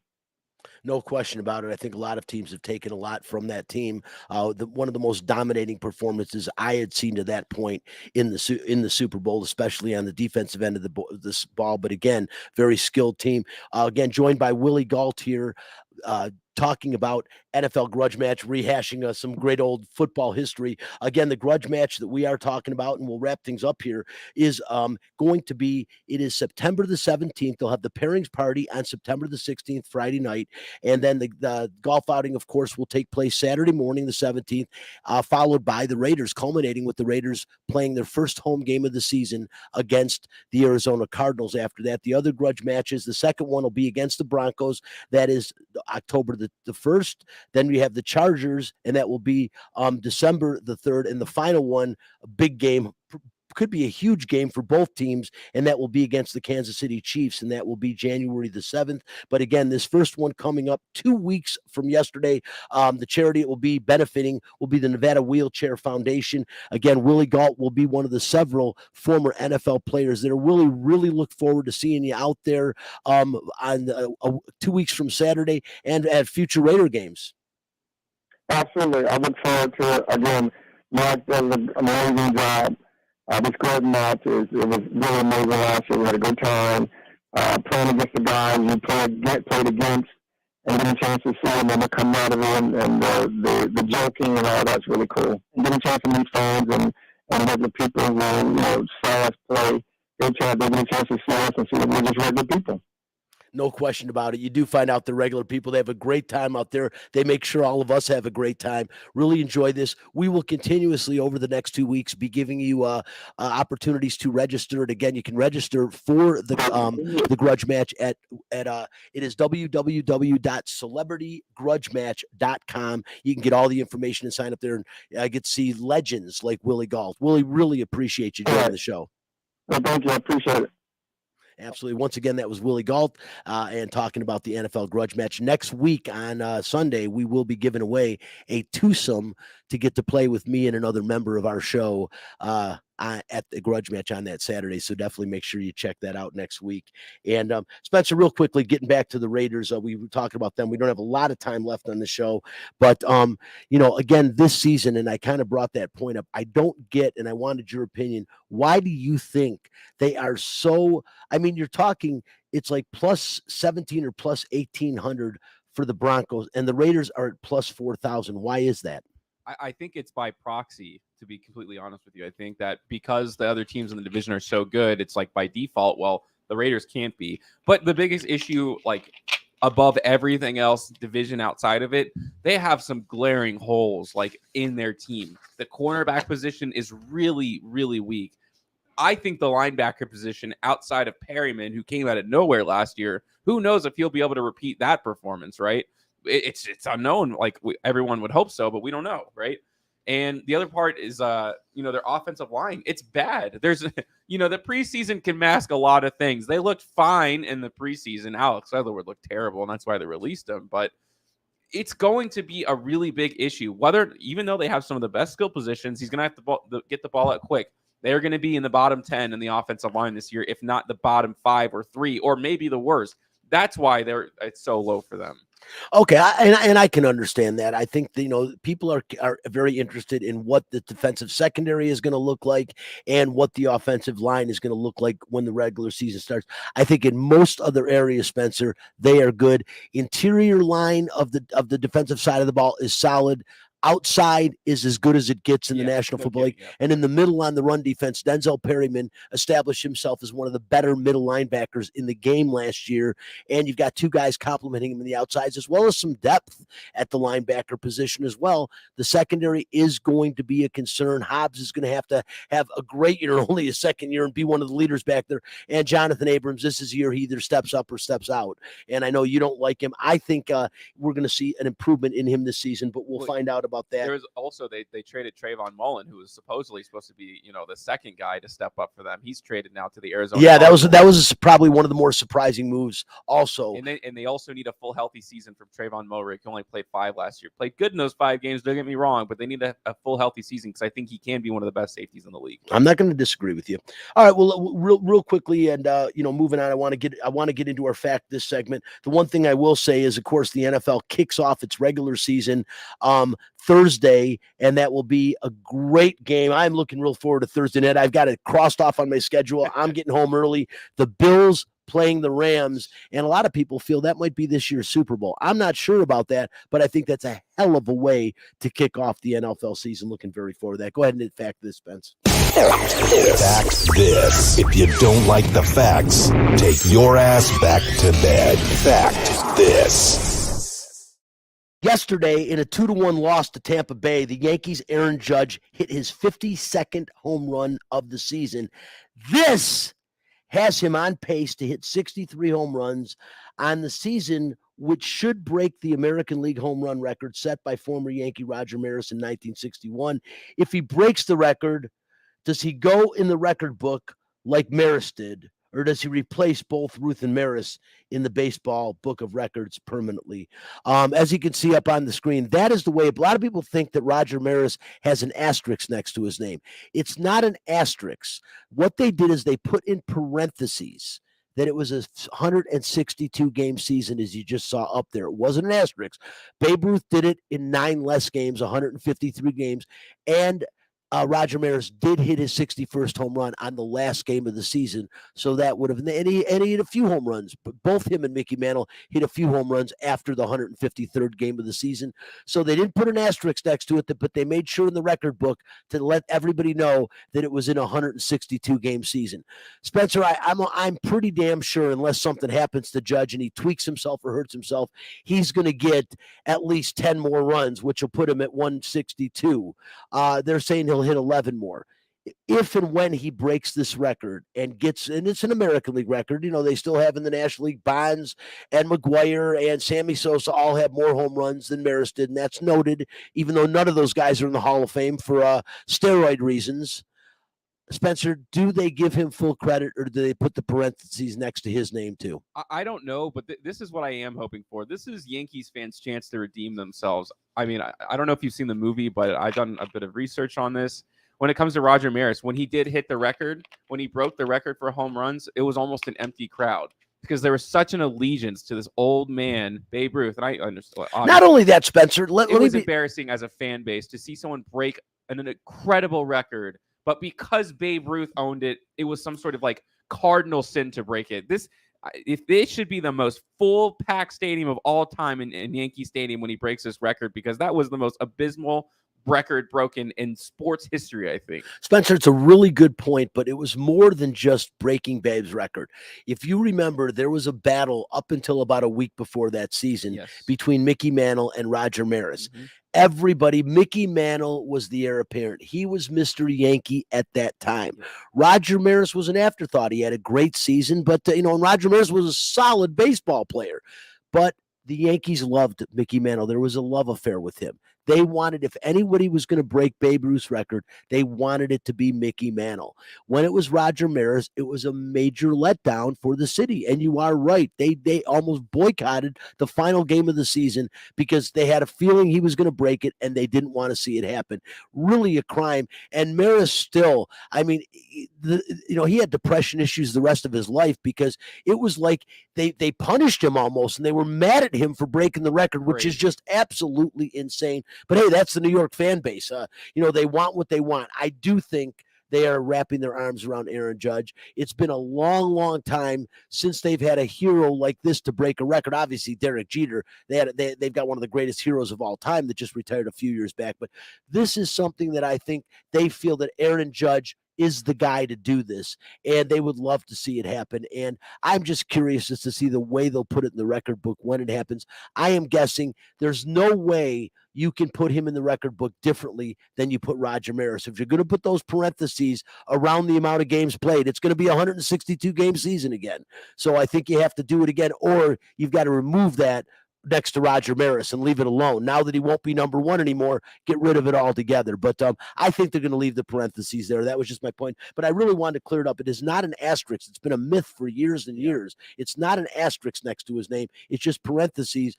A: No question about it. I think a lot of teams have taken a lot from that team. One of the most dominating performances I had seen to that point in the Super Bowl, especially on the defensive end of this ball. But again, very skilled team. Again, joined by Willie Gault here, talking about NFL grudge match, rehashing some great old football history. Again, the grudge match that we are talking about, and we'll wrap things up here, is going to be, it is September the 17th. They'll have the pairings party on September the 16th, Friday night. And then the golf outing, of course, will take place Saturday morning, the 17th, followed by the Raiders, culminating with the Raiders playing their first home game of the season against the Arizona Cardinals. After that, the other grudge matches, the second one will be against the Broncos. That is October the 1st. Then we have the Chargers, and that will be December the 3rd. And the final one, a big game, could be a huge game for both teams, and that will be against the Kansas City Chiefs, and that will be January the 7th. But again, this first one coming up 2 weeks from yesterday, the charity it will be benefiting will be the Nevada Wheelchair Foundation. Again, Willie Gault will be one of the several former NFL players there. Willie, really look forward to seeing you out there on 2 weeks from Saturday and at future Raider games.
I: Absolutely. I look forward to it. Again, Mark does an amazing job. This grudge match, it was really amazing last year. We had a good time. playing against the guys you played against, and getting a chance to see them and the camaraderie and the joking and all that's really cool. And getting a chance to meet fans and have the people who saw us play, they get a chance to see us and see that we're just regular people.
A: No question about it. You do find out the regular people. They have a great time out there. They make sure all of us have a great time. Really enjoy this. We will continuously over the next 2 weeks be giving you opportunities to register. And again, you can register for the grudge match at it is www.celebritygrudgematch.com. You can get all the information and sign up there. And I get to see legends like Willie Galt. Willie, really appreciate you joining the show.
I: Well, thank you. I appreciate it.
A: Absolutely. Once again, that was Willie Galt and talking about the NFL grudge match. Next week on Sunday, we will be giving away a twosome to get to play with me and another member of our show at the grudge match on that Saturday. So definitely make sure you check that out next week. And Spencer, real quickly, getting back to the Raiders, we were talking about them. We don't have a lot of time left on the show, but again, this season, and I kind of brought that point up, I don't get, and I wanted your opinion. Why do you think they are so, I mean, you're talking, it's like plus 17 or plus 1,800 for the Broncos, and the Raiders are at plus 4,000. Why is that?
G: I think it's by proxy, to be completely honest with you. I think that because the other teams in the division are so good, it's like by default, well, the Raiders can't be. But the biggest issue, like above everything else, division outside of it, they have some glaring holes like in their team. The cornerback position is really, really weak. I think the linebacker position outside of Perryman, who came out of nowhere last year, who knows if he'll be able to repeat that performance, right? It's unknown. Like everyone would hope so, but we don't know, right? And the other part is, their offensive line. It's bad. There's, the preseason can mask a lot of things. They looked fine in the preseason. Alex Leatherwood looked terrible, and that's why they released him. But it's going to be a really big issue. Even though they have some of the best skill positions, he's going to have to get the ball out quick. They're going to be in the bottom 10 in the offensive line this year, if not the bottom 5 or 3, or maybe the worst. That's why it's so low for them.
A: Okay, and I can understand that. I think people are very interested in what the defensive secondary is going to look like and what the offensive line is going to look like when the regular season starts. I think in most other areas, Spencer, they are good. Interior line of the defensive side of the ball is solid. Outside is as good as it gets in the National Football League. And in the middle on the run defense, Denzel Perryman established himself as one of the better middle linebackers in the game last year. And you've got two guys complimenting him in the outsides, as well as some depth at the linebacker position as well. The secondary is going to be a concern. Hobbs is going to have a great year, only a second year, and be one of the leaders back there. And Jonathan Abrams, this is a year he either steps up or steps out. And I know you don't like him. I think we're going to see an improvement in him this season, but we'll find out about that.
G: There was also they traded Trayvon Mullen, who was supposedly supposed to be the second guy to step up for them. He's traded now to the Arizona.
A: Yeah, that was probably one of the more surprising moves. Also,
G: and they also need a full healthy season from Trayvon Mullen. He only played 5 last year. Played good in those 5 games. Don't get me wrong, but they need a full healthy season because I think he can be one of the best safeties in the league.
A: I'm not going to disagree with you. All right, well, real quickly, and moving on. I want to get into our fact this segment. The one thing I will say is, of course, the NFL kicks off its regular season Thursday, and that will be a great game. I'm looking real forward to Thursday night. I've got it crossed off on my schedule. I'm getting home early. The Bills playing the Rams, and a lot of people feel that might be this year's Super Bowl. I'm not sure about that, but I think that's a hell of a way to kick off the NFL season. Looking very forward to that. Go ahead and fact this, Spence.
F: Fact this. If you don't like the facts, take your ass back to bed. Fact this.
A: Yesterday, in a 2-1 loss to Tampa Bay, the Yankees' Aaron Judge hit his 52nd home run of the season. This has him on pace to hit 63 home runs on the season, which should break the American League home run record set by former Yankee Roger Maris in 1961. If he breaks the record, does he go in the record book like Maris did? Or does he replace both Ruth and Maris in the baseball book of records permanently? As you can see up on the screen, that is the way. A lot of people think that Roger Maris has an asterisk next to his name. It's not an asterisk. What they did is they put in parentheses that it was a 162 game season, as you just saw up there. It wasn't an asterisk. Babe Ruth did it in 9 less games, 153 games. And Roger Maris did hit his 61st home run on the last game of the season. So that would have, and he hit a few home runs. But both him and Mickey Mantle hit a few home runs after the 153rd game of the season. So they didn't put an asterisk next to it, but they made sure in the record book to let everybody know that it was in a 162 game season. Spencer, I'm pretty damn sure, unless something happens to Judge and he tweaks himself or hurts himself, he's going to get at least 10 more runs, which will put him at 162. They're saying he'll hit 11 more. If and when he breaks this record and it's an American League record, they still have in the National League Bonds and McGuire and Sammy Sosa all have more home runs than Maris did, and that's noted, even though none of those guys are in the Hall of Fame for steroid reasons. Spencer, do they give him full credit, or do they put the parentheses next to his name too?
G: I don't know, but this is what I am hoping for. This is Yankees fans' chance to redeem themselves. I mean, I don't know if you've seen the movie, but I've done a bit of research on this. When it comes to Roger Maris, when he did hit the record, when he broke the record for home runs, it was almost an empty crowd because there was such an allegiance to this old man, Babe Ruth. And I understand.
A: Not only that, Spencer,
G: it was embarrassing as a fan base to see someone break an incredible record. But because Babe Ruth owned it, it was some sort of like cardinal sin to break it. If this should be the most full packed stadium of all time in Yankee Stadium when he breaks this record, because that was the most abysmal record broken in sports history, I think.
A: Spencer, it's a really good point, but it was more than just breaking Babe's record. If you remember, there was a battle up until about a week before that season between Mickey Mantle and Roger Maris. Everybody, Mickey Mantle was the heir apparent. He was Mr. Yankee at that time. Roger Maris was an afterthought. He had a great season, but and Roger Maris was a solid baseball player. But the Yankees loved Mickey Mantle. There was a love affair with him. They wanted, if anybody was going to break Babe Ruth's record, they wanted it to be Mickey Mantle. When it was Roger Maris, it was a major letdown for the city. And you are right. They almost boycotted the final game of the season because they had a feeling he was going to break it and they didn't want to see it happen. Really a crime. And Maris still, I mean, he had depression issues the rest of his life because it was like they punished him almost and they were mad at him for breaking the record, which is just absolutely insane. But hey, that's the New York fan base. They want what they want. I do think they are wrapping their arms around Aaron Judge. It's been a long, long time since they've had a hero like this to break a record. Obviously, Derek Jeter, they've got one of the greatest heroes of all time that just retired a few years back. But this is something that I think they feel that Aaron Judge is the guy to do this, and they would love to see it happen. And I'm just curious as to see the way they'll put it in the record book when it happens. I am guessing there's no way you can put him in the record book differently than you put Roger Maris. If you're going to put those parentheses around the amount of games played, it's going to be a 162 game season again. So I think you have to do it again, or you've got to remove that next to Roger Maris and leave it alone. Now that he won't be number one anymore, get rid of it altogether. But I think they're going to leave the parentheses there. That was just my point. But I really wanted to clear it up. It is not an asterisk. It's been a myth for years and years. It's not an asterisk next to his name. It's just parentheses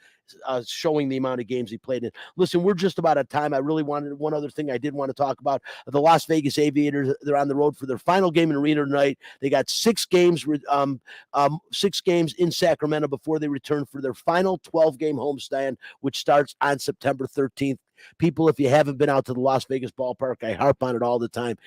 A: showing the amount of games he played in. Listen, we're just about out of time. I really wanted one other thing I did want to talk about. The Las Vegas Aviators, they're on the road for their final game in Arena tonight. They got 6 games in Sacramento before they return for their final 12-game homestand, which starts on September 13th. People, if you haven't been out to the Las Vegas ballpark, I harp on it all the time.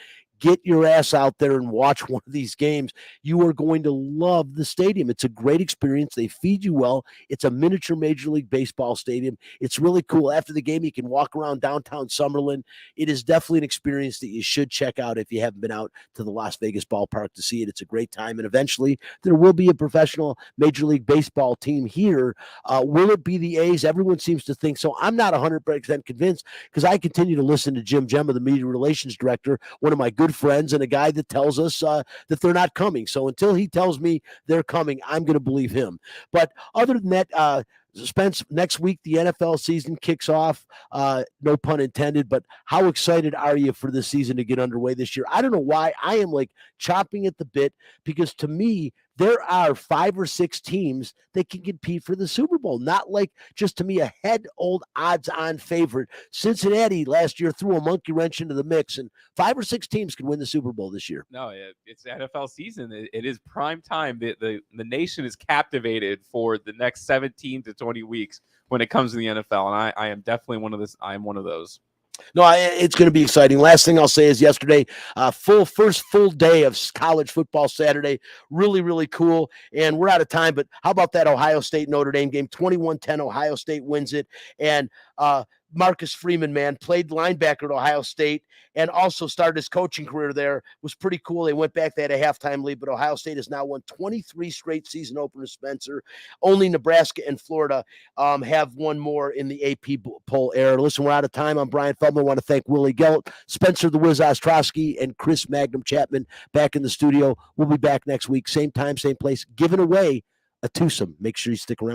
A: Get your ass out there and watch one of these games. You are going to love the stadium. It's a great experience. They feed you well. It's a miniature Major League Baseball stadium. It's really cool. After the game, you can walk around downtown Summerlin. It is definitely an experience that you should check out if you haven't been out to the Las Vegas ballpark to see it. It's a great time. And eventually, there will be a professional Major League Baseball team here. Will it be the A's? Everyone seems to think so. I'm not 100% convinced because I continue to listen to Jim Gemma, the media relations director, one of my good friends and a guy that tells us that they're not coming. So until he tells me they're coming, I'm going to believe him. But other than that, Spence, next week the NFL season kicks off. No pun intended, but how excited are you for this season to get underway this year? I don't know why. I am like chomping at the bit because to me, there are 5 or 6 teams that can compete for the Super Bowl. Not like just to me a head-old odds-on favorite. Cincinnati last year threw a monkey wrench into the mix, and 5 or 6 teams can win the Super Bowl this year.
G: No, it's NFL season. It is prime time. The nation is captivated for the next 17 to 20 weeks when it comes to the NFL, and I am definitely one of this. I am one of those.
A: No, it's going to be exciting. Last thing I'll say is yesterday, first full day of college football Saturday. Really, really cool. And we're out of time, but how about that Ohio State Notre Dame game? 21-10, Ohio State wins it. And Marcus Freeman, man, played linebacker at Ohio State and also started his coaching career there. It was pretty cool. They went back. They had a halftime lead, but Ohio State has now won 23 straight season openers, Spencer. Only Nebraska and Florida have one more in the AP poll era. Listen, we're out of time. I'm Brian Feldman. I want to thank Willie Gelt, Spencer the Wiz Ostrowski, and Chris Magnum Chapman back in the studio. We'll be back next week. Same time, same place, giving away a twosome. Make sure you stick around.